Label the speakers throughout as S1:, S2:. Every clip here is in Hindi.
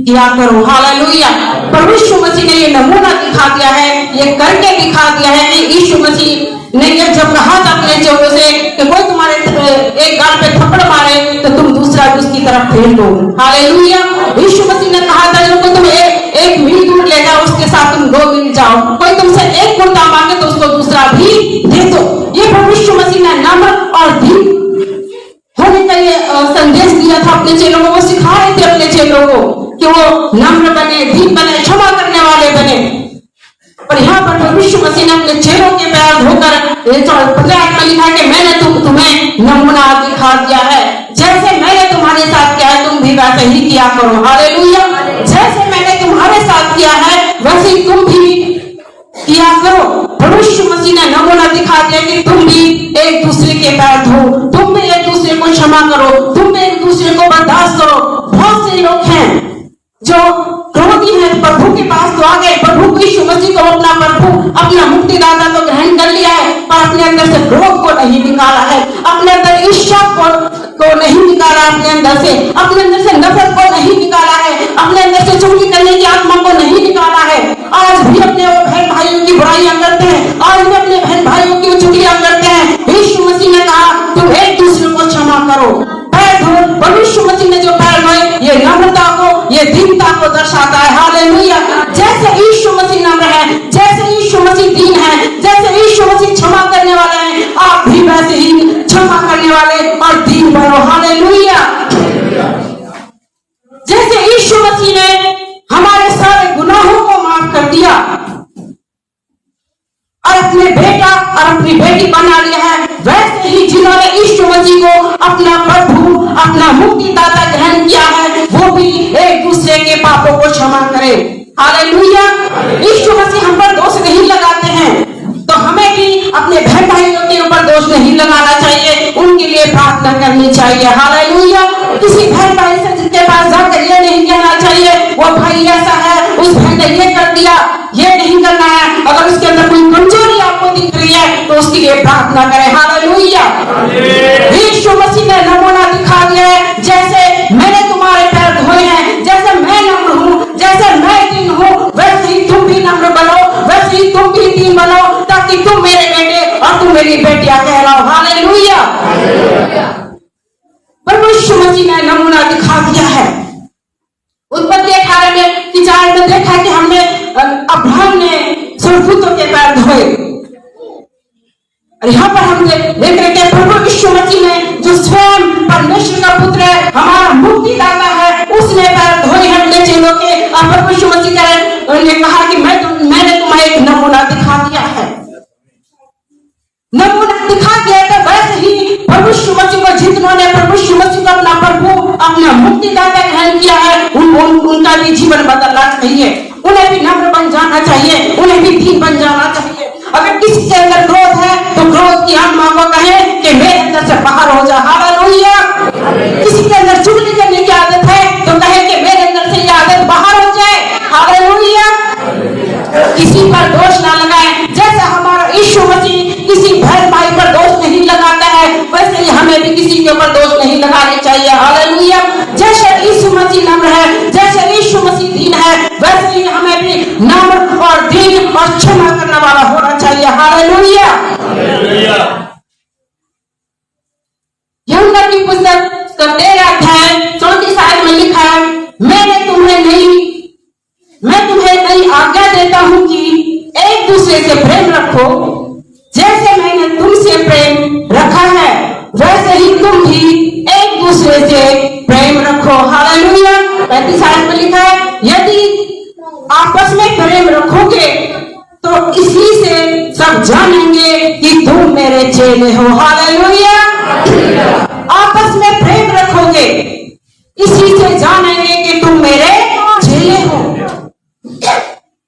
S1: किया करो। हालेलुया। प्रभु यीशु मसीह ने ये नमूना दिखा दिया है, ये करके दिखा दिया है कि यीशु मसीह ने ये जब कहा था अपने चेलों से कि कोई तुम्हारे एक गाल पे थप्पड़ मारे तो तुम दूसरा भी उसकी तरफ फेर दो। हालेलुया। यीशु मसीह ने कहा था जो तुम एक मील दूर ले जाओ उसके साथ तुम 2 मील जाओ, कोई तुमसे एक कुर्ता मांगे तो उसको दूसरा भी दे दो। ये प्रभु यीशु मसीह ने नम्र और दीन होने का ये संदेश दिया था अपने चेलों को। वो सिखा रहे थे अपने चेलों को कि वो नम्र बने, दीन बने, क्षमा करने वाले बने। और यहाँ पर प्रभु यीशु मसीह ने अपने चेलों के पैर धोकर लिखा कि मैंने तुम्हें नमूना दिखा दिया है, जैसे मैंने तुम्हारे साथ किया है तुम भी वैसे ही किया करो। हालेलुया। जैसे मैंने तुम्हारे साथ किया है वैसे ही तुम भी किया करो। प्रभु यीशु मसीह ने नमूना दिखा दिया कि तुम भी एक दूसरे के पैर धो, तुम भी एक दूसरे को क्षमा करो, तुम भी एक दूसरे को बर्दाश्त करो। बहुत से लोग हैं जो क्रोधी है, प्रभु के पास तो आ गए, प्रभु यीशु मसीह को अपना प्रभु अपना मुक्तिदाता तो ग्रहण कर लिया है, पर अपने अंदर से क्रोध को नहीं निकाला है, अपने अंदर ईर्ष्या को नहीं निकाला, अपने अंदर से नफरत को नहीं निकाला है, अपने अंदर से चुगली करने की आत्मा को नहीं निकाला है। आज भी अपने बहन भाइयों की बुराइयां करते हैं, आज भी अपने बहन भाइयों की चुगलियां करते हैं। यीशु मसीह ने कहा तुम एक दूसरे को क्षमा करो, पैर धो। प्रभु यीशु मसीह ने जो पैर धोए ये नम्रता को, ये दीनता को दर्शाता है। हालेलुया। जैसे यीशु मसीह नम्र है, जैसे यीशु मसीह दीन है, जैसे यीशु मसीह क्षमा करने वाले हैं, आप भी वैसे ही क्षमा करने वाले और दीन बनो। हालेलुया। जैसे यीशु मसीह ने हमारे सारे गुनाहों को माफ कर दिया और अपने बेटा और अपनी बेटी बना लिया है, वैसे ही जिन्होंने यीशु मसीह को अपना प्रभु अपना मुक्तिदाता ग्रहण किया है वो भी एक दूसरे के पापों को क्षमा करे। हालेलुया। यीशु मसीह हम पर दोष नहीं लगाते हैं, तो हमें भी अपने बहन भाइयों के ऊपर दोष नहीं लगाना चाहिए, उनके लिए प्रार्थना करनी चाहिए। हालेलुया। किसी बहन भाई से जिसके पास जाकर ये नहीं कहना चाहिए वो भाई ऐसा है, उस बहन ने ये कर दिया, ये नहीं करना है। अगर उसके अंदर कोई कमजोरी आपको दिख रही है तो उसके लिए प्रार्थना करें। हालेलुया। यीशु मसीह ने नमूना दिखा दिया है, जैसे मैंने तुम्हारे पैर धोए हैं, जैसे मैं नम्र हूँ, जैसे मैं दीन हूँ, वैसे ही तुम भी नम्र बनो, वैसे ही तुम भी दीन बनो, ताकि तुम मेरे बेटे और तुम मेरी बेटियां कहलाओ। हालेलुया। प्रभु यीशु मसीह ने नमूना दिखा दिया है। उत्पत्ति 18 में की 4 में देखा कि हमने अब्राहम ने सुरपूतों के पैर धोए, और यहाँ पर हम देख रहे हैं प्रभु यीशु मसीह ने जो स्वयं परमेश्वर का पुत्र है, हमारा मुक्तिदाता है, उसने पैर धोए हैं अपने चेलों के। और प्रभु यीशु मसीह ने कहा कि मैंने तुम्हें एक नमूना दिखा दिया है, नमूना दिखा दिया है। वैसे ही प्रभु यीशु मसीह को जिन्होंने प्रभु यीशु मसीह को अपना प्रभु अपना मुक्तिदाता ग्रहण किया है उनका भी जीवन बदलना चाहिए, उन्हें भी नम्र बन जाना चाहिए, उन्हें भी दीन बन जाना चाहिए। अगर किसी के अंदर क्रोध है तो क्रोध की आत्मा को कहे कि मेरे अंदर से बाहर हो जा। हालेलुया। किसी के अंदर चुगली करने की आदत है तो कहे कि मेरे अंदर से ये आदत बाहर हो जाए। हालेलुया। किसी पर दोष ना लगाए, जैसे हमारा यीशु मसीह किसी बहन भाई पर दोष नहीं लगाता है, वैसे ही हमें भी किसी के ऊपर दोष नहीं लगाने चाहिए। हालेलुया। जैसे यीशु मसीह नम्र है, जैसे यीशु मसीह दीन है, वैसे ही हमें भी नम्र और दीन और क्षमा करने वाला होना चाहिए। हालेलुया। यूहन्ना की पुस्तक 13 अध्याय 34 आयत में लिखा है, मैं तुम्हें नई आज्ञा देता हूं कि एक दूसरे से प्रेम रखो, जैसे मैंने तुमसे प्रेम रखा है वैसे ही तुम भी एक दूसरे से प्रेम रखो। हालेलुया। 35 आयत में लिखा है, यदि आपस में प्रेम रखोगे तो इसी से सब जानेंगे कि तुम मेरे चेले हो। हालेलुया। आपस में प्रेम रखोगे, इसी से जानेंगे कि तुम मेरे चेले हो।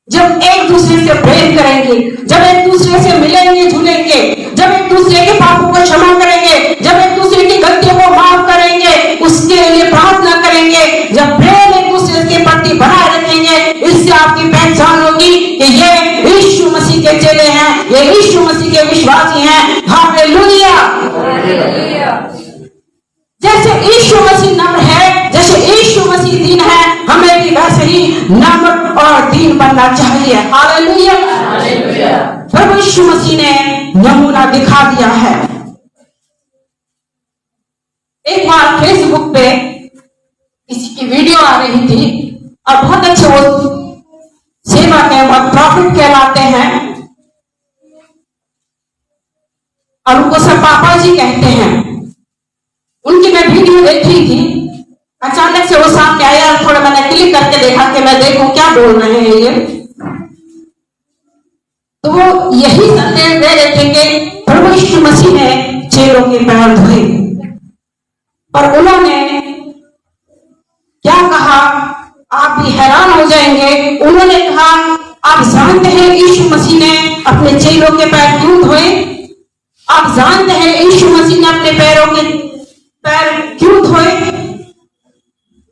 S1: जब एक दूसरे से प्रेम करेंगे, जब एक दूसरे से मिलेंगे जुलेंगे, जब एक दूसरे के पापों को क्षमा करेंगे, जब एक दूसरे की गलतियों को माफ करेंगे, उसके लिए प्रार्थना करेंगे, जब प्रेम एक दूसरे के प्रति बनाए रखेंगे, इससे आपकी पहचान होगी कि ये यीशु मसीह के चेले हैं, ये यीशु मसीह के विश्वासी हैं। हालेलुया। जैसे यीशु मसीह नम्र है, जैसे यीशु मसीह दीन है, हमें भी भी वैसे ही नम्र और दीन बनना चाहिए। हालेलुया। प्रभु यीशु मसीह ने नमूना दिखा दिया है। एक बार फेसबुक पे किसी की वीडियो आ रही थी और बहुत अच्छे वो सेवक है, बहुत प्रॉफिट कहलाते हैं और उनको सब पापा जी कहते हैं। उनकी मैं वीडियो देख रही थी, अचानक से वो सामने आया, थोड़ा मैंने क्लिक करके देखा कि मैं देखूं क्या बोल रहे हैं ये। तो वो यही संदेश दे रहे थे कि प्रभु यीशु मसीह ने चेलों के पैर धोए, पर उन्होंने क्या कहा आप भी हैरान हो जाएंगे। उन्होंने कहा आप जानते हैं यीशु मसीह ने अपने चेलों के पैर क्यों धोए? आप जानते हैं यीशु मसीह ने अपने पैरों के पैर क्यों धोए?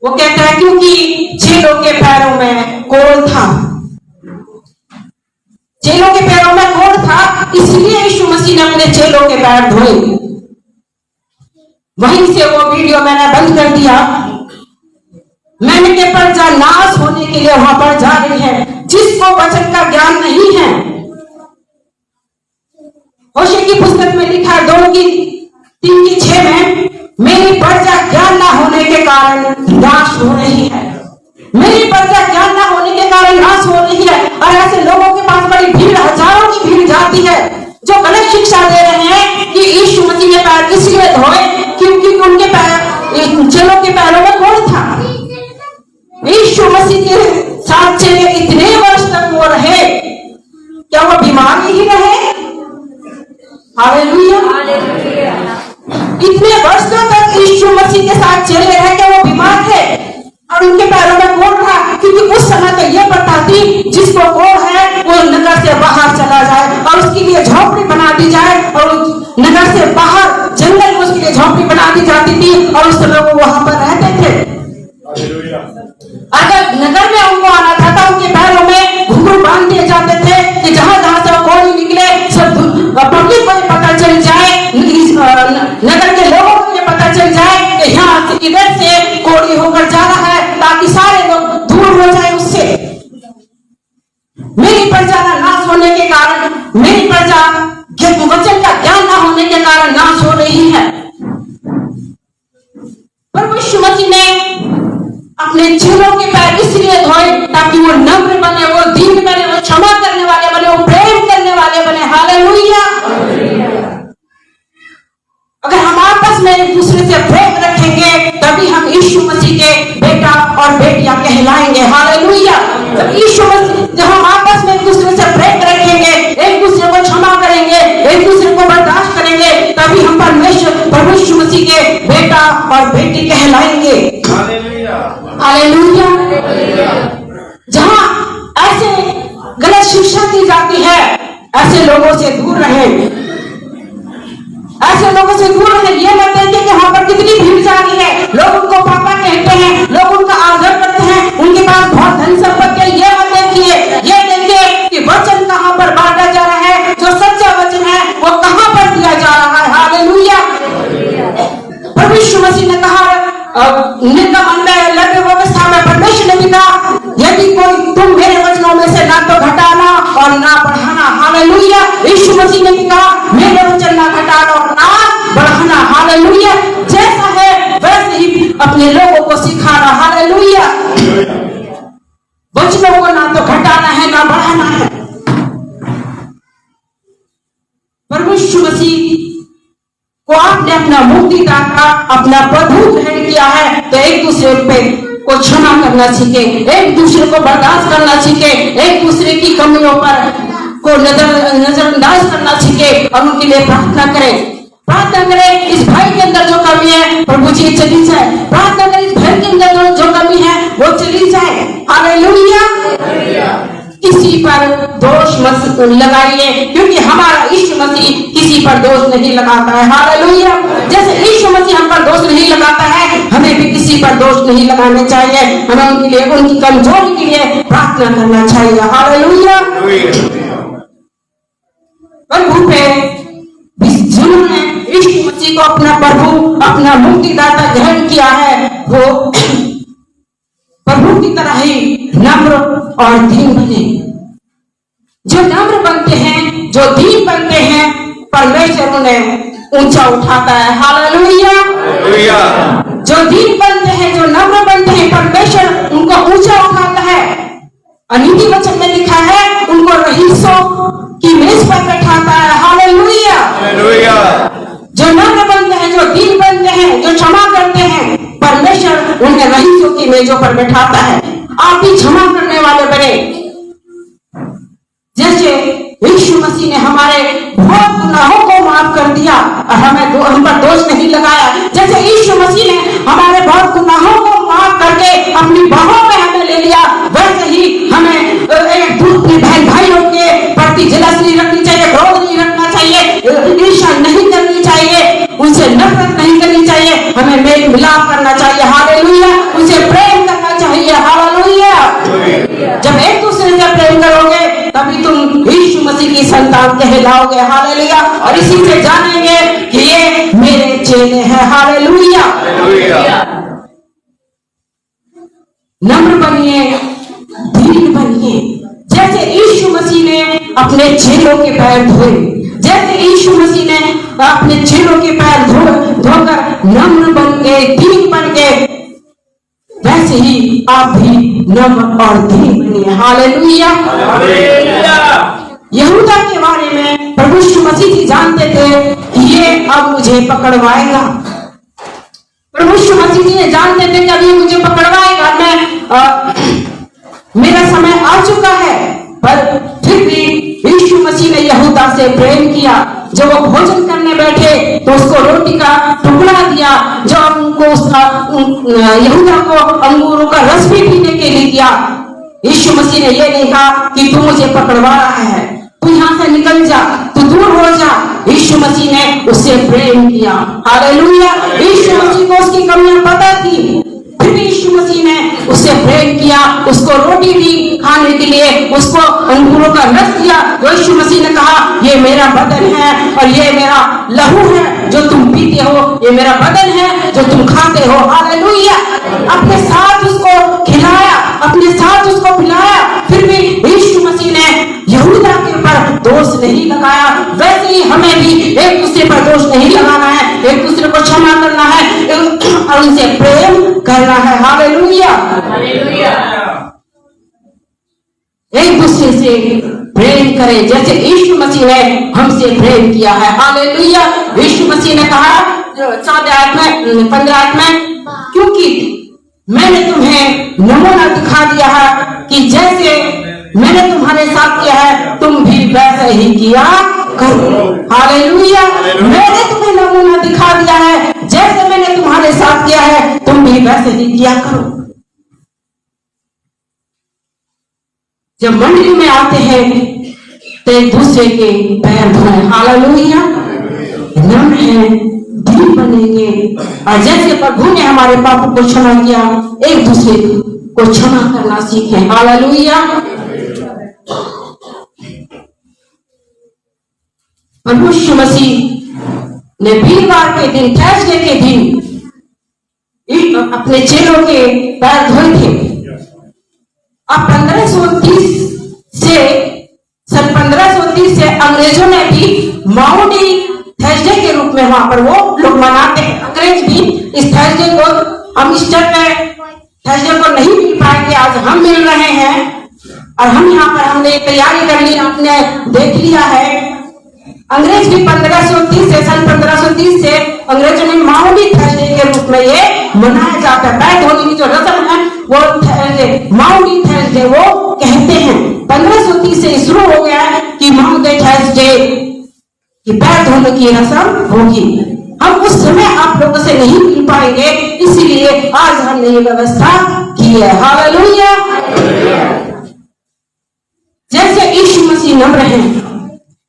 S1: वो कहता है क्योंकि चेलों के पैरों में कोढ़ था। चेलों के पैरों में कोढ़ था, इसलिए यीशु मसीह ने अपने चेलों के पैर धोए। वहीं से वो वीडियो मैंने बंद कर दिया। मैंने के प्रजा नाश होने के लिए वहां पर जा रही है, जिसको वचन का ज्ञान नहीं है। होशे की पुस्तक में लिखा है 2:3-6 में, मेरी प्रजा ज्ञान ना होने के कारण नाश हो रही है। मेरी प्रजा ज्ञान ना होने के कारण नाश हो रही है। और ऐसे लोगों के पास बड़ी भीड़, हजारों की भीड़ जाती है जो गलत शिक्षा दे रहे हैं कि यीशु मसीह ने पैर इसलिए धोए क्योंकि उनके पैर, चेलों के पैरों में कोढ़ था। यीशु मसीह के साथ चले इतने वर्ष तक वो रहे, क्या वो बीमार ही रहे? हालेलुया। इतने वर्षों तक यीशु मसीह के साथ चले रहे, क्या वो बीमार थे? और उनके पैरों में कोढ़ था, क्योंकि उस समय तो ये प्रथा थी जिसको कोढ़ है वो नगर से बाहर चला जाए और उसके लिए झोपड़ी बना दी जाए, और नगर से बाहर जंगल में उसके लिए झोपड़ी बना दी जाती थी और उस समय वो वहां पर रहते थे। अगर नगर में उनको आना था तो उनके पैरों में घुंघरू बांध दिए जाते थे कि जहां जहां से कोढ़ निकले सब पब्लिक को पता चल जाए, नगर के लोगों को ये पता चल जाए कि यहाँ से इधर से कोढ़ी होकर जा रहा है, ताकि सारे लोग दूर हो जाए उससे। मेरी प्रजा का नाश होने के कारण, मेरी प्रजा वचन का ज्ञान न होने के कारण नाश हो रही है। प्रभु यीशु मसीह ने अपने चेलों के पैर इसलिए धोए ताकि वो नम्र बने, वो दीन बने, वो क्षमा करने वाले बने, वो प्रेम करने वाले बने। हालेलुया। अगर हम आपस में एक दूसरे से प्रेम रखेंगे तभी हम यीशु मसीह के बेटा और बेटियां कहलाएंगे। हालेलुया। जब यीशु मसीह, जब हम आपस में एक दूसरे से प्रेम रखेंगे, एक दूसरे को क्षमा करेंगे, एक दूसरे को बर्दाश्त करेंगे, तभी हम परमेश्वर प्रभु यीशु मसीह के बेटा और बेटी कहलाएंगे। हालेलुया। जहां ऐसे गलत शिक्षा दी जाती है, ऐसे लोगों से दूर रहें, ऐसे लोगों से दूर रहें। ये मत देखिए कि वहां पर कितनी भीड़ जा रही है, लोग उनको पापा कहते हैं, लोग उनका आदर करते हैं, उनके पास बहुत धन संपत्ति है। ये मत देखिए, ये देखिए कि वचन कहां पर बांटा जा रहा है, जो सच्चा वचन है वो कहां पर दिया जा रहा है। हालेलुया। प्रभु यीशु मसीह ने कहा, निर्गमन में लगे व्यवस्था में परमेश्वर ने भी कहा, यदि कोई तुम मेरे वचनों में से ना तो घटाना और ना बढ़ाना। हालेलुया। यीशु मसीह ने भी कहा, मेरे वचन ना घटाना और ना बढ़ाना। हालेलुया। जैसा है वैसे ही अपने लोगों को सिखाना। हालेलुया। वचनों को ना तो घटाना है ना बढ़ाना है। प्रभु यीशु मसीह को आपने अपना मुक्तिदाता, अपना प्रभु ग्रहण किया है, तो एक दूसरे पे को क्षमा करना सीखे, एक दूसरे को बर्दाश्त करना सीखे, एक दूसरे की कमियों पर को नजरअंदाज करना सीखे और उनके लिए प्रार्थना करें। प्रार्थना करें इस भाई के अंदर जो कमी है प्रभु जी चली जाए। प्रार्थना करें इस भाई के अंदर जो कमी है वो चली जाए। हालेलुया। किसी पर दोष मत लगाइए, क्योंकि हमारा यीशु मसीह किसी पर दोष नहीं लगाता है। हालेलुया। जैसे यीशु मसीह हम पर दोष नहीं लगाता है, हमें भी किसी पर दोष नहीं लगाने चाहिए। हमें उनके लिए, उनकी कमजोरी के लिए प्रार्थना करना चाहिए। हालेलुया। प्रभु पे जिन्होंने यीशु मसीह को अपना प्रभु, अपना मुक्तिदाता ग्रहण किया है, वो प्रभु की तरह ही नम्र और दीन बने। जो नम्र बनते हैं, जो दीन बनते हैं, परमेश्वर उन्हें ऊंचा उठाता है। हालेलुया। जो दीन बनते हैं, जो नम्र बनते हैं, परमेश्वर उनको ऊंचा उठाता है। नीति वचन में लिखा है उनको रईसों की मेज पर बैठाता है। हालेलुया। जो नम्र बनते हैं, जो दीन बनते हैं, जो क्षमा करते हैं, परमेश्वर उन्हें रईसों की मेजों पर बैठाता है। आप भी क्षमा करने वाले बने, जैसे यीशु मसीह ने हमारे बहुत गुनाहों को माफ कर दिया और हम पर दोष नहीं लगाया। जैसे यीशु मसीह ने हमारे बहुत गुनाहों को माफ करके अपनी बाहों में हमें ले लिया, वैसे ही हमें एक दूसरे बहन भाइयों के प्रति जलस नहीं रखनी चाहिए, क्रोध नहीं रखना चाहिए, ईर्ष्या नहीं करनी चाहिए, उनसे नफरत नहीं करनी चाहिए, हमें मेल मिलाप करना चाहिए। हालेलुया। उनसे प्रेम करना चाहिए। हालेलुया। जब एक दूसरे से प्रेम करोगे तभी तुम यीशु मसीह की संतान कहलाओगे। हालेलुया। और इसी से जानेंगे कि ये मेरे चेले हैं। हालेलुया। नम्र बनिए, दीन बनिए, जैसे यीशु मसीह ने अपने चेलों के पैर धोए, जैसे यीशु मसीह ने अपने चेलों के पैर धोकर नम्र बन के, दीन बन के, वैसे ही आप भी नम्र और दीन बनिए। हालेलुया। यहूदा के बारे में प्रभु यीशु मसीह जी जानते थे कि ये अब मुझे पकड़वाएगा। प्रभु यीशु मसीह जी जानते थे कि अब ये मुझे पकड़वाएगा, मेरा समय आ चुका है। पर फिर भी यीशु मसीह ने यहूदा से प्रेम किया। जब वो भोजन करने बैठे तो उसको रोटी का टुकड़ा दिया, जो उनको यहूदा को अंगूरों का रस भी पीने के लिए दिया। यीशु मसीह ने यह नहीं कहा कि तू मुझे पकड़वा रहा है, तू यहाँ से निकल जा, तू दूर हो जा। यीशु मसीह ने उससे प्रेम किया। हालेलुया। यीशु मसीह को उसकी कमियां पता थी, फिर भी यीशु मसीह ने उससे प्रेम किया, उसको रोटी दी खाने के लिए, उसको अंगूरों का रस दिया। यीशु मसीह ने कहा ये मेरा बदन है और ये मेरा लहू है जो तुम पीते हो, ये मेरा बदन है जो तुम खाते हो। हालेलुया। अपने साथ उसको खिलाया, अपने साथ उसको पिलाया। फिर भी यीशु मसीह ने यहूदा के ऊपर दोष नहीं लगाया। वैसे ही हमें भी एक दूसरे पर दोष नहीं लगाना है, एक दूसरे को क्षमा करना है और उनसे प्रेम करना है। हालेलुया। एक दूसरे से प्रेम करें जैसे यीशु मसीह ने हमसे प्रेम किया है। हालेलुया। यीशु मसीह ने कहा 15 में, क्योंकि मैंने तुम्हें नमूना दिखा दिया है कि जैसे मैंने तुम्हारे साथ किया है तुम भी वैसे ही किया करो। हालेलुया। मैंने तुम्हें नमूना दिखा दिया है, जैसे मैंने तुम्हारे साथ किया है तुम भी वैसे ही किया करो। जब मंडली में आते हैं तो एक दूसरे के पैर धोएं। हालेलुया। नम्र है, दीन बनेंगे और जैसे प्रभु ने हमारे पापों को क्षमा किया, एक दूसरे को क्षमा करना सीखें। हालेलुया। प्रभु यीशु मसीह ने वीरवार के दिन, थर्सडे के दिन अपने चेलों के पैर धोए थे। अब 1530 से अंग्रेजों ने भी माउंटी थर्सडे के रूप में वहां पर वो लोग मनाते हैं। अंग्रेज भी इस थर्सडे को, हम ईस्टर पे थर्सडे को नहीं मिल पाएंगे, आज हम मिल रहे हैं और हम यहाँ पर हमने तैयारी कर ली, आपने देख लिया है। अंग्रेज भी 1530 से अंग्रेजों ने माउंटी थर्सडे के रूप में ये मनाया जाता है। पैर धोने की जो रस्म है वो माउंटी थर्सडे वो कहते हैं। 1530 से शुरू हो गया है कि माउंटी थर्सडे की पैर धोने की रस्म होगी। हम उस समय आप लोगों से नहीं मिल पाएंगे, इसीलिए आज हमने ये व्यवस्था की है। हालेलुया। जैसे यीशु मसीह नम्र है,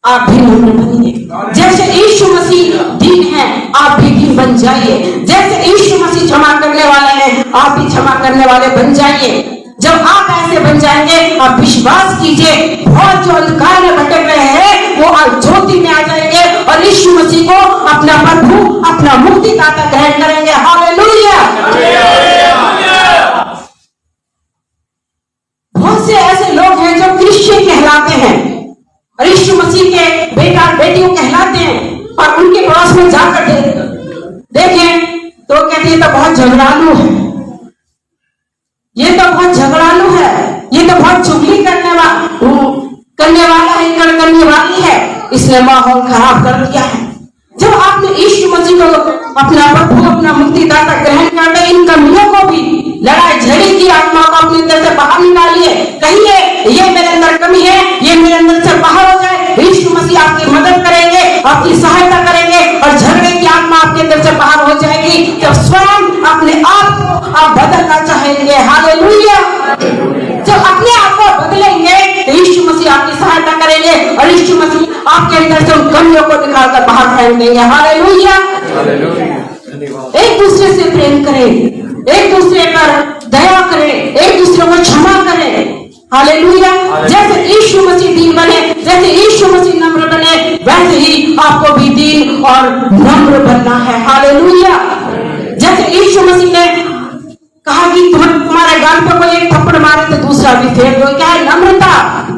S1: आप भी नम्र बनिए। जैसे यीशु मसीह दीन है, आप भी दीन बन जाइए। जैसे यीशु मसीह क्षमा करने वाले हैं, आप भी क्षमा करने वाले बन जाइए। जब आप ऐसे बन जाएंगे, आप विश्वास कीजिए, बहुत जो अंधकार में भटक रहे हैं वो आज ज्योति में आ जाएंगे और यीशु मसीह को अपना प्रभु, अपना मुक्तिदाता ग्रहण करेंगे। हालेलुया। शिष्य कहलाते हैं और यीशु मसीह के बेटा बेटियों कहलाते हैं। और उनके पास में जाकर देखें तो कहते हैं तो बहुत झगड़ालू है, ये तो बहुत झगड़ालू है, ये तो बहुत चुगली करने वाला है, करने वाली है, इसने माहौल खराब कर दिया है। जब आपने यीशु मसीह को अपना प्रभु अपना मुक्तिदाता ग्रहण कर ले, इन कमियों को भी लड़ाई झगड़े की आत्मा को अपने अंदर से बाहर निकालिए, कहिए ये मेरे अंदर कमी है, ये मेरे अंदर से बाहर हो जाए। यीशु मसीह आपकी मदद करेंगे, आपकी सहायता करेंगे और झगड़े की आत्मा आपके अंदर से बाहर हो जाएगी। जब स्वयं अपने आप को आप बदलना चाहेंगे, हालेलुया, जब अपने आप को बदलेंगे तो यीशु मसीह आपकी सहायता करेंगे और यीशु मसीह आपके अंदर से उन कमियों को निकालकर बाहर फेंक देंगे, हालेलुया। एक दूसरे से प्रेम करें, एक दूसरे पर दया करें, एक दूसरे को क्षमा करें, हालेलुया। जैसे यीशु मसीह दीन बने, जैसे यीशु मसीह नम्र बने, वैसे ही आपको भी दीन और नम्र बनना है, हालेलुया। जैसे यीशु मसीह ने कहा कि तुम्हारे गाल पर कोई एक थप्पड़ मारे तो दूसरा भी फेंक दो, क्या है? नम्रता,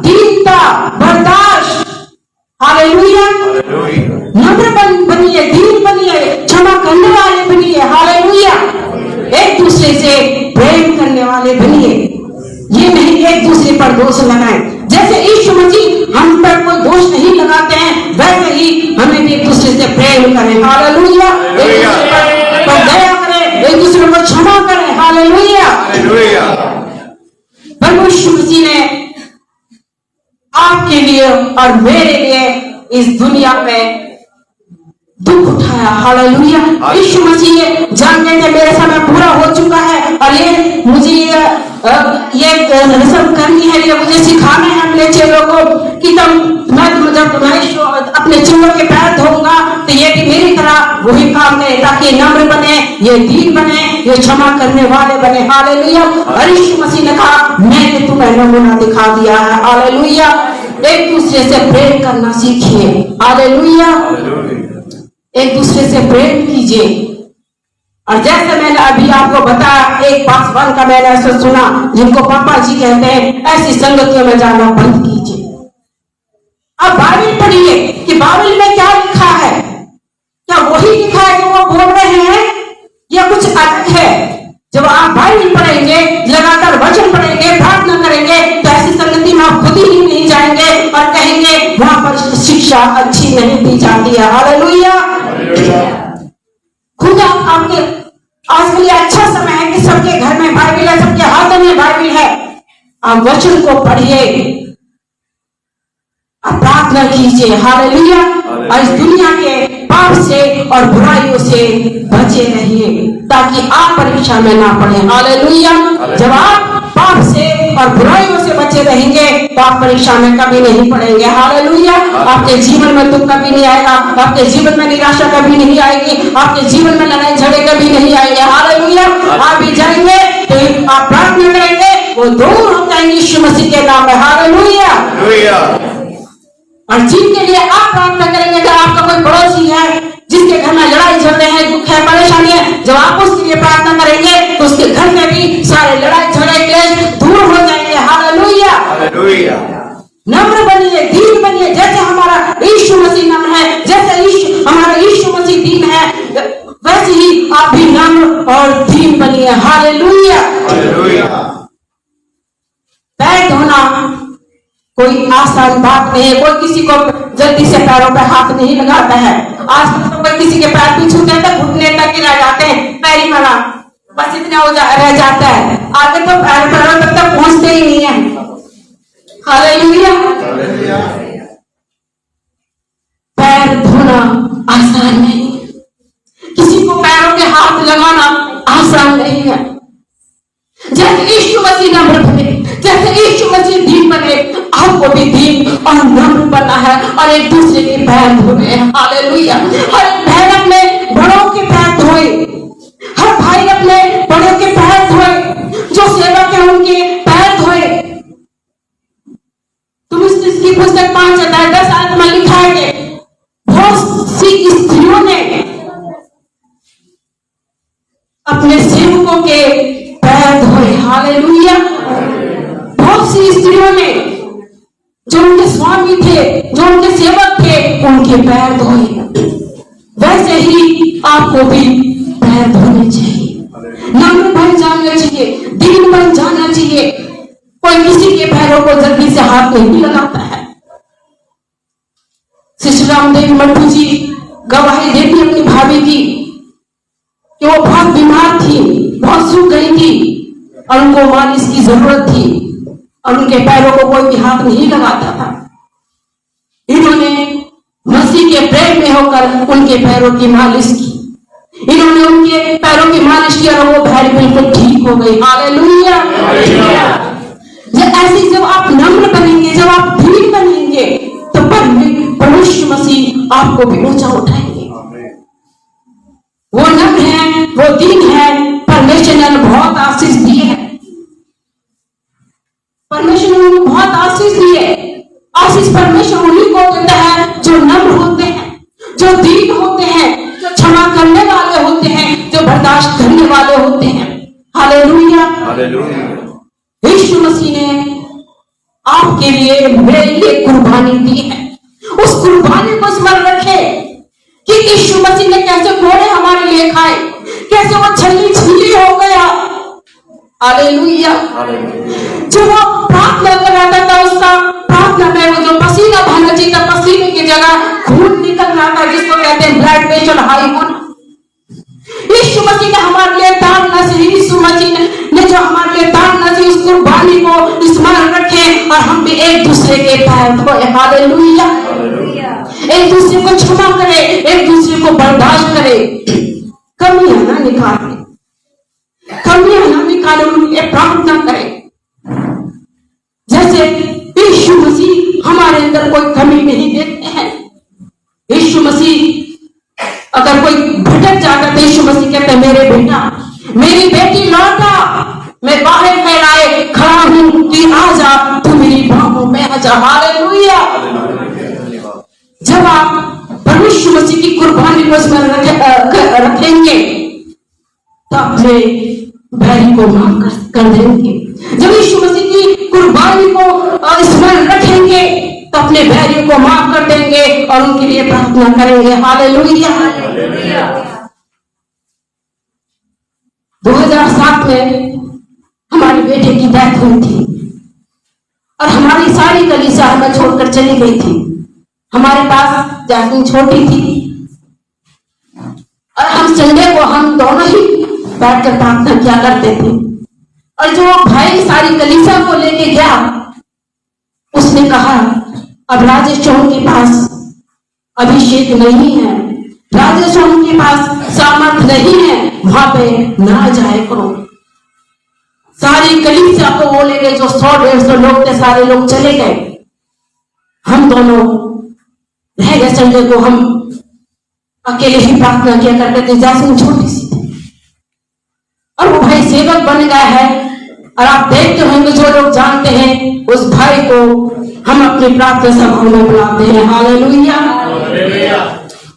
S1: दीनता, बर्दाश्त, हालेलुया। नम्र बनिए, दीन बनिए, क्षमा करने वाले बनिए, हालेलुया। एक दूसरे से प्रेम करने वाले बनिए, ये नहीं एक दूसरे पर दोष लगाएं। जैसे यीशु मसीह हम पर कोई दोष नहीं लगाते हैं, वैसे ही हमें भी एक दूसरे से प्रेम करें, हालेलुया। एक दूसरे पर दया करें, एक दूसरे को क्षमा करें, हालेलुया। प्रभु यीशु मसीह ने आपके लिए और मेरे लिए इस दुनिया में दुख उठाया, हालेलुया। यीशु मसीह जानते थे मेरे समय पूरा हो चुका है और ये मुझे ये रस्म करनी है, ये मुझे सिखाना है अपने चेलों को कि जब अपने चेलों के पैर धोऊंगा तो ये भी मेरी तरह वही काम करें, ताकि नम्र बने, ये दीन बने, ये क्षमा करने वाले बने, हालेलुया। और यीशु मसीह ने कहा मैंने तुम्हें नमूना दिखा दिया है, हालेलुया। एक दूसरे से प्रेम करना सीखिए, हालेलुया। एक दूसरे से प्रेम कीजिए। और जैसे मैंने अभी आपको बताया, एक पासवान का मैंने ऐसा सुना जिनको पापा जी कहते हैं, ऐसी संगतियों में जाना बंद कीजिए। अब बाइबल पढ़िए कि बाइबल में क्या लिखा है, क्या वही लिखा है जो वो बोल रहे हैं या कुछ अलग है। जब आप बाइबल पढ़ेंगे, लगातार वचन पढ़ेंगे, प्रार्थना करेंगे, तो ऐसी संगति में आप खुद ही नहीं जाएंगे और कहेंगे वहां पर शिक्षा अच्छी नहीं दी जाती है, हालेलुया। खुद आपके आजकल ये अच्छा समय है कि सबके घर में बाइबल है, सबके हाथों में बाइबल है। आप वचन को पढ़िए, आप प्रार्थना कीजिए, हालेलुया। और इस दुनिया के पाप से और बुराइयों से बचे रहिए ताकि आप परीक्षा में ना पड़े, हालेलुया। जब आप पाप से और बुराइयों से बचे रहेंगे तो आप परीक्षा में कभी नहीं पड़ेंगे, हालेलुया। आपके जीवन में दुख कभी नहीं आएगा, आपके जीवन में निराशा कभी नहीं आएगी, आपके जीवन में लड़ाई झगड़े कभी नहीं आएंगे, हालेलुया। आप भी जाएंगे तो आप प्रार्थना करेंगे, वो दूर हो जाएंगे यीशु मसीह के नाम में, हालेलुया। और जिनके लिए आप प्रार्थना करेंगे, अगर आपका कोई पड़ोसी है जिसके घर में लड़ाई झगड़े हैं, दुख है, परेशानी है, जब आप उसके लिए प्रार्थना करेंगे तो उसके घर में भी सारे लड़ाई झगड़े क्लेश दूर हो जाएंगे, हालेलुया। नम्र बनिए, दीन बनिए, जैसे हमारा यीशु मसीह नम्र है, जैसे हमारा यीशु मसीह दीन है, वैसे ही आप भी नम्र और दीन बनिए, हालेलुया। पैर धोना कोई आसान बात नहीं है, कोई किसी को जल्दी से पैरों पर हाथ नहीं लगाता है। आज तो कोई किसी के पैर भी छूते हैं तो घुटने तक ही रह जाते हैं, पैर ही मरा, बस इतना रह जाता है, आगे तो पैरों तक तो पहुंचते ही नहीं है, हालेलुया। पैर धोना आसान नहीं, किसी को पैरों के हाथ लगाना आसान नहीं है। जैसे यीशु मसीह नम्र बने, जैसे यीशु मसीह दीन बने, आपको भी दीन और नम्र बनना है और एक दूसरे के पैर धोने हैं, हालेलुया। हर बहन अपने बड़ों के पैर धोए, हर भाई अपने बड़ों के पैर धोए, जो सेवक है उनके पैर धोए। तुम इसकी पुस्तक 5 अध्याय 10 आयत में लिखा है कि बहुत सी स्त्रियों ने अपने सेवकों के पैर धोए, हालेलुया। बहुत सी स्त्रियों ने उनके पैर धोए, वैसे ही आपको भी पैर धोने चाहिए, नम्र बन जाना चाहिए, दीन बन जाना चाहिए। कोई किसी के पैरों को जल्दी से हाथ नहीं लगाता है। सिस्टर रामदेव मट्टू जी गवाही देती अपनी भाभी की कि वो बहुत बीमार थी, बहुत सूख गई थी और उनको मालिश की जरूरत थी और उनके पैरों को कोई भी हाथ नहीं लगाता था। इन्होंने मसीह के प्रेम में होकर उनके पैरों की मालिश की, इन्होंने उनके पैरों की मालिश की और वो पैर बिल्कुल ठीक हो गई। हालेलुया। ऐसी जब आप नम्र बनेंगे, जब आप दीन बनेंगे, तो परमेश्वर मसीह आपको भी ऊंचा उठाएंगे। वो नम्र है, वो दीन है, परमेश्वर ने बहुत आशीष दी है, परमेश्वर ने उनको बहुत आशीष दी है। आशीष परमेश्वर उन्हीं को देता है जो नम्र होते हैं, जो दीन होते हैं, जो क्षमा करने वाले होते हैं, जो बर्दाश्त करने वाले होते हैं। हालेलुया। यीशु मसीह ने आपके लिए, मेरे लिए कुर्बानी दी है। उस कुर्बानी को स्मरण रखें कि यीशु मसीह ने कैसे घोड़े हमारे लिए खाए, कैसे वो छल्ली छीली हो गया। हालेलुया। जो वो प्रार्थना कर रहा था, उसका प्रार्थना में वो जो पसीना बहना चाहिए था, पसीने की जगह खून निकल रहा था, जिसको कहते हैं ब्लड प्रेशर हाई होना। यीशु मसीह ने हमारे लिए दान नसीब, यीशु मसीह ने जो हमारे लिए दान नसीब, उस कुर्बानी को स्मरण रखें और हम भी एक दूसरे के पैर धोए। हालेलुया। एक दूसरे को क्षमा करें, एक दूसरे को बर्दाश्त करें, कमियां ना निकालें, कमियां ना निकालें, उनके प्रार्थना करें। जैसे यीशु मसीह हमारे अंदर कोई कमी नहीं देखते हैं। यीशु मसीह अगर कोई भटक जाता तो यीशु मसीह कहते हैं, मेरे बेटा, मेरी बेटी लौटा, मैं बाहर फैलाए खड़ा हूं, तू आ जा, तू मेरी बाहों में आ जा। हालेलुया। जब आप परमेश्वर मसीह की कुर्बानी को स्मरण रखेंगे तो अपने बैरी को माफ कर देंगे। जब यीशु मसीह की कुर्बानी को स्मरण रखेंगे तो अपने बैरियों को माफ कर देंगे और उनके लिए प्रार्थना करेंगे। हालेलुया। 2007 में हमारे बेटे की डेथ हुई थी और हमारी सारी कलीसिया हमें छोड़कर चली गई थी। हमारे पास जैस्मीन छोटी थी और हम संडे को हम दोनों ही बैठकर प्रार्थना किया करते थे। और जो भाई सारी कलीसिया को लेके गया, उसने कहा अब राजेश चौहान के पास अभिषेक नहीं है, राजेश चौहान के पास सामर्थ नहीं है, वहां पे ना जाए करो। सारी कलीसिया को वो ले गए, जो 100-150 लोग थे, सारे लोग चले गए। हम दोनों रह गए। संडे को हम अकेले ही प्रार्थना किया करते थे, जैसे छोटी सी थी। और वो भाई सेवक बन गया है और आप देखते होंगे, जो लोग जानते हैं उस भाई को हम अपनी प्रार्थना सभाओं में बुलाते हैं। हालेलुया।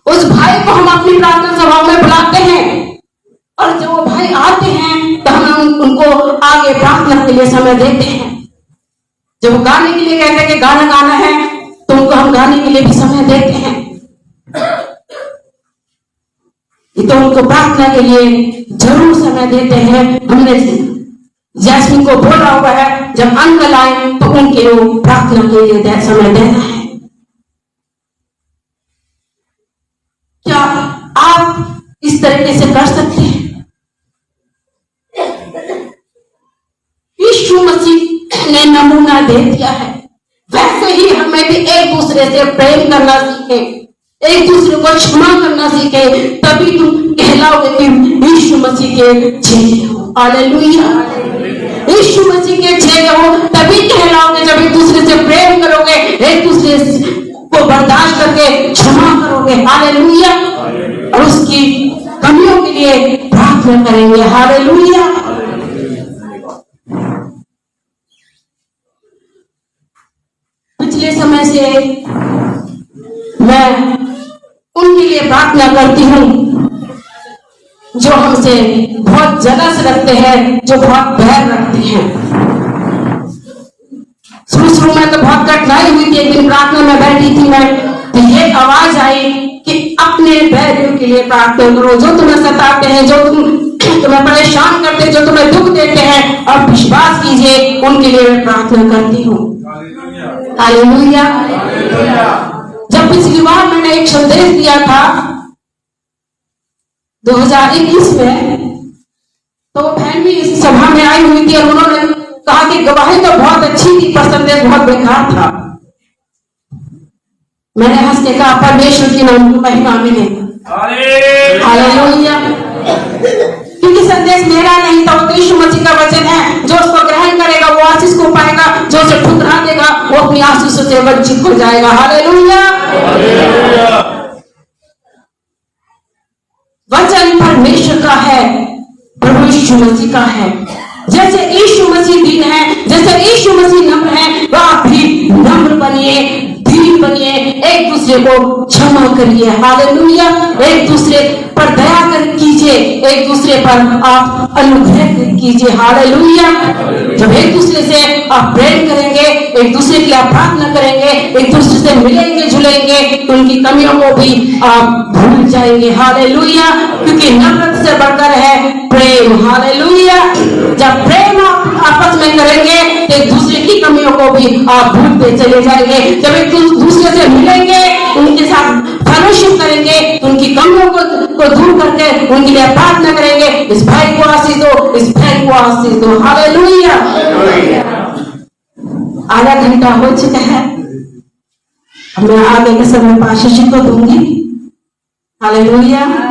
S1: उस भाई को हम अपनी प्रार्थना सभाओं में बुलाते हैं और जब वो भाई आते हैं तो हम उनको आगे प्रार्थना के लिए समय देते हैं। जब वो गाने के लिए कहते हैं कि गाना गाना है तो उनको हम गाने के लिए भी समय देते हैं। तो उनको प्रार्थना के लिए जरूर समय देते हैं। हमने जैस्मीन को बोला हुआ है जब अंकल आए तो उनके लिए प्रार्थना के लिए समय देना है। क्या आप इस तरीके से कर सकते हैं? यीशु मसीह ने नमूना दे दिया है, वैसे ही हमें भी एक दूसरे से प्रेम करना सीखे, एक दूसरे को क्षमा करना सीखे, तभी तुम कहलाओगे कि यीशु मसीह के चेले हो। हालेलुया। यीशु मसीह के चेले हो तभी कहलाओगे जब एक दूसरे से प्रेम करोगे, एक दूसरे को बर्दाश्त करके क्षमा करोगे। हालेलुया। और उसकी कमियों के लिए प्रार्थना करेंगे। हालेलुया। पिछले समय से मैं उनके लिए प्रार्थना करती हूँ जो हमसे बहुत जलस रखते हैं, जो बहुत बैर रखते हैं। शुरू में तो बहुत कठिनाई हुई थी। एक दिन प्रार्थना में बैठी थी मैं तो ये आवाज आई कि अपने बैरियों के लिए प्रार्थना करो, जो तुम्हें सताते हैं, जो तुम्हें परेशान करते हैं, जो तुम्हें दुख देते हैं, और विश्वास कीजिए उनके लिए मैं प्रार्थना करती हूँ। हालेलुया। जब पिछली बार मैंने एक संदेश दिया था 2021 में, तो वो बहन भी इस सभा में आई हुई थी और उन्होंने कहा कि गवाही तो बहुत अच्छी थी पर संदेश बहुत बेकार था। मैंने हंस के कहा परमेश्वर की नाम की महिमा मिले। हालेलुया। क्योंकि संदेश मेरा नहीं था, वो यीशु मसीह का वचन है। जो उसको ग्रहण करेगा वो आशीष को पाएगा, जो उसे ठुकरा देगा वो अपनी आशीषों से वंचित हो जाएगा। हालेलुया। वचन परमेश्वर का है, प्रभु यीशु मसीह का है। जैसे यीशु मसीह दीन है, जैसे यीशु मसीह नम्र है, वह आप भी नम्र बनिए, दीन बनिए, एक दूसरे को क्षमा करिए। हालेलुया। एक दूसरे पर दया कर कीजिए, एक दूसरे पर आप अनुग्रह कीजिए। हालेलुया। जब एक दूसरे से आप प्रेम करेंगे, एक दूसरे के लिए आप प्रार्थना करेंगे, एक दूसरे से मिलेंगे जुलेंगे, तो उनकी कमियों को भी आप भूल जाएंगे। हालेलुया। क्योंकि नफरत से बढ़कर है प्रेम। हालेलुया। जब प्रेम आप आपस में करेंगे तो एक दूसरे की कमियों को भी आप भूलते चले जाएंगे। जब एक दूसरे से मिलेंगे, उनके साथ फellowship करेंगे, तो उनकी कमियों को दूर करके उनके लिए प्रार्थना करेंगे, इस भाई को आशीष दो, इस बहन को आशीष दो। हालेलुया। आधा घंटा हो चुका है, अब मैं आगे के समय पर आशीष को दूंगी। हालेलुया।